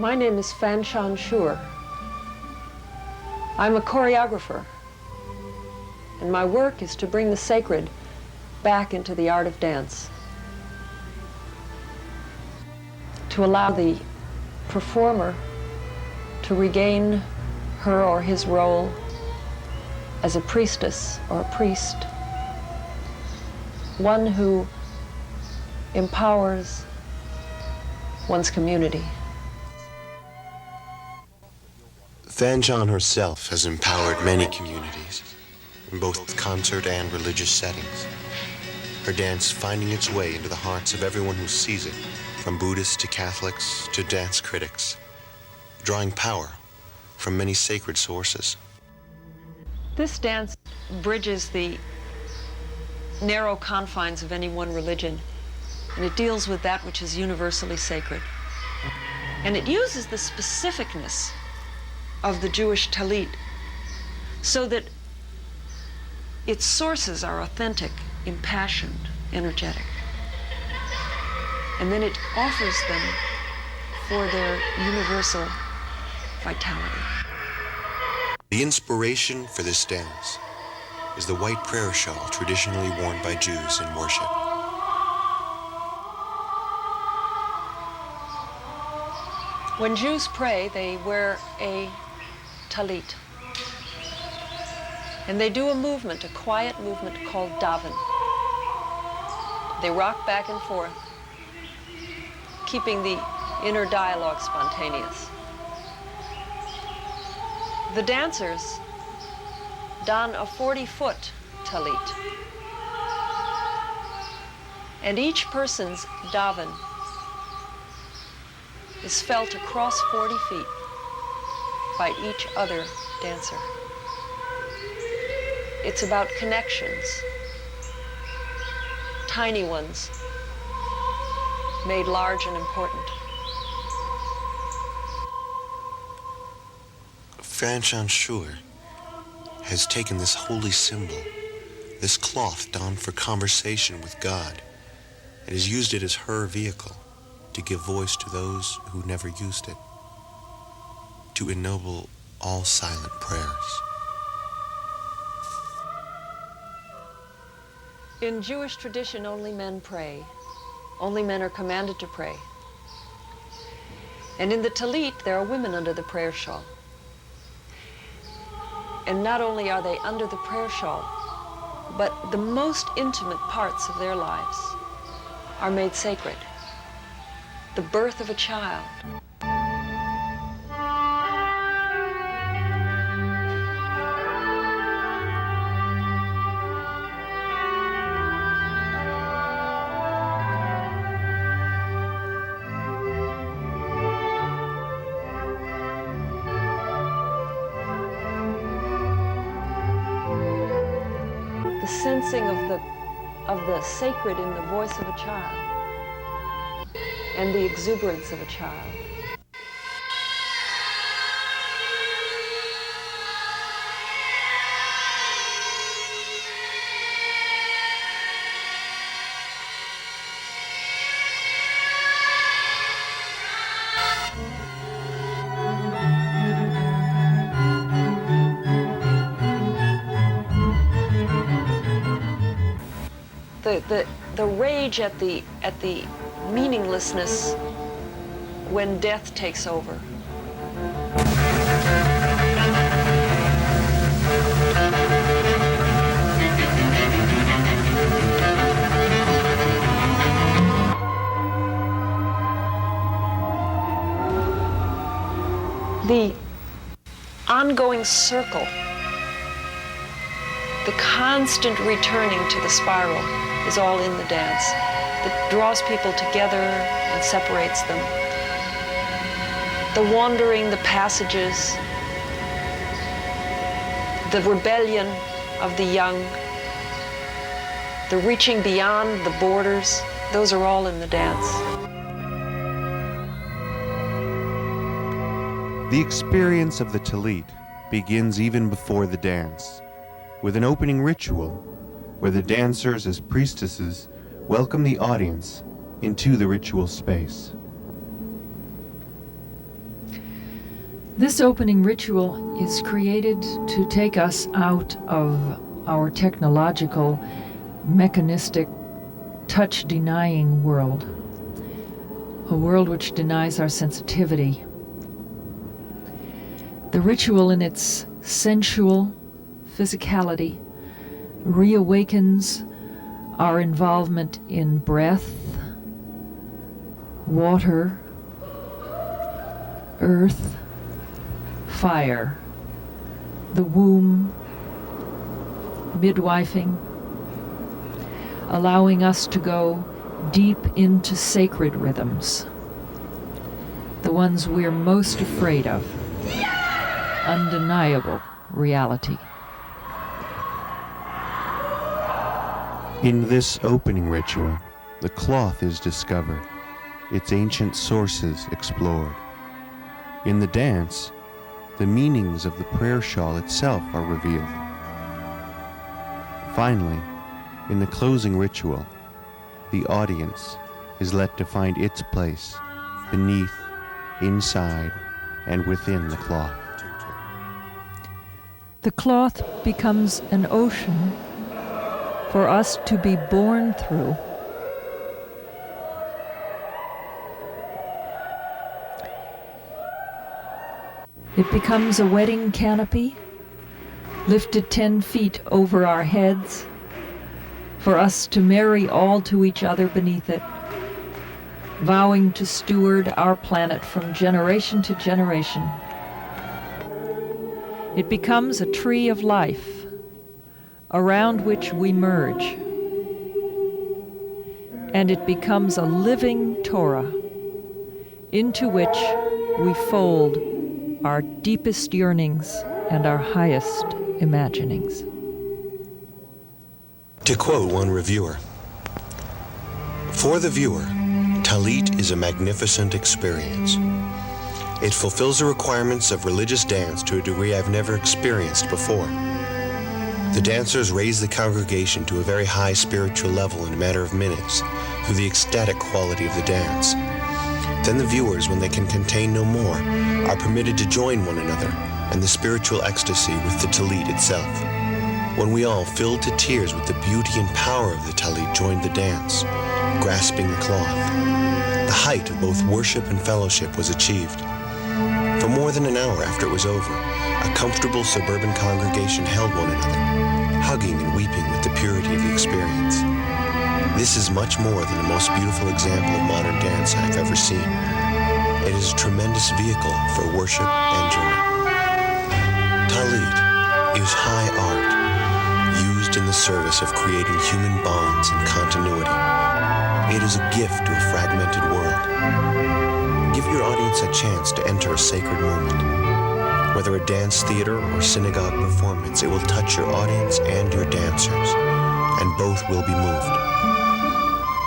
My name is Fanchon Shur. I'm a choreographer, and my work is to bring the sacred back into the art of dance, to allow the performer to regain her or his role as a priestess or a priest, one who empowers one's community. Fanchon herself has empowered many communities in both concert and religious settings. Her dance finding its way into the hearts of everyone who sees it, from Buddhists to Catholics to dance critics, drawing power from many sacred sources. This dance bridges the narrow confines of any one religion, and it deals with that which is universally sacred. And it uses the specificness of the Jewish Tallit so that its sources are authentic, impassioned, energetic. And then it offers them for their universal vitality. The inspiration for this dance is the white prayer shawl traditionally worn by Jews in worship. When Jews pray, they wear a talit. And they do a movement, a quiet movement called daven. They rock back and forth, keeping the inner dialogue spontaneous. The dancers don a 40-foot talit. And each person's daven is felt across 40 feet by each other dancer. It's about connections, tiny ones, made large and important. Fanchon Shur has taken this holy symbol, this cloth donned for conversation with God, and has used it as her vehicle to give voice to those who never used it, to ennoble all silent prayers. In Jewish tradition, only men pray. Only men are commanded to pray. And in the Tallit, there are women under the prayer shawl. And not only are they under the prayer shawl, but the most intimate parts of their lives are made sacred. The birth of a child. The sensing of the sacred in the voice of a child and the exuberance of a child. The rage at the meaninglessness when death takes over. The ongoing circle, the constant returning to the spiral is all in the dance that draws people together and separates them. The wandering, the passages, the rebellion of the young, the reaching beyond the borders, those are all in the dance. The experience of the Tallit begins even before the dance, with an opening ritual where the dancers as priestesses welcome the audience into the ritual space. This opening ritual is created to take us out of our technological, mechanistic, touch-denying world, a world which denies our sensitivity. The ritual in its sensual physicality reawakens our involvement in breath, water, earth, fire, the womb, midwifing, allowing us to go deep into sacred rhythms, the ones we're most afraid of, undeniable reality. In this opening ritual, the cloth is discovered, its ancient sources explored. In the dance, the meanings of the prayer shawl itself are revealed. Finally, in the closing ritual, the audience is let to find its place beneath, inside, and within the cloth. The cloth becomes an ocean for us to be born through. It becomes a wedding canopy, lifted 10 feet over our heads, for us to marry all to each other beneath it, vowing to steward our planet from generation to generation. It becomes a tree of life, around which we merge, and it becomes a living Torah, into which we fold our deepest yearnings and our highest imaginings. To quote one reviewer, "For the viewer, Tallit is a magnificent experience. It fulfills the requirements of religious dance to a degree I've never experienced before. The dancers raise the congregation to a very high spiritual level in a matter of minutes through the ecstatic quality of the dance. Then the viewers, when they can contain no more, are permitted to join one another and the spiritual ecstasy with the Tallit itself. When we all, filled to tears with the beauty and power of the Tallit, joined the dance, grasping the cloth, the height of both worship and fellowship was achieved. For more than an hour after it was over, a comfortable suburban congregation held one another, hugging and weeping with the purity of the experience. This is much more than the most beautiful example of modern dance I've ever seen. It is a tremendous vehicle for worship and joy. Tallit is high art, used in the service of creating human bonds and continuity. It is a gift to a fragmented world. Give your audience a chance to enter a sacred moment. Whether a dance theater or synagogue performance, it will touch your audience and your dancers, and both will be moved.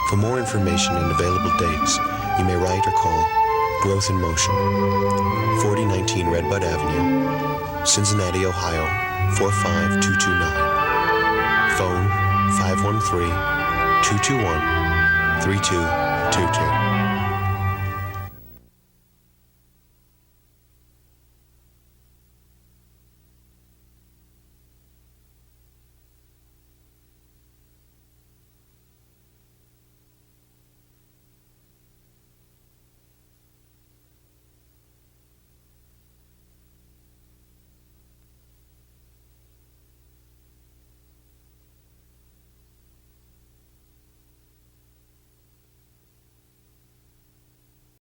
For more information and available dates, you may write or call Growth in Motion, 4019 Redbud Avenue, Cincinnati, Ohio, 45229. Phone 513-221-3222.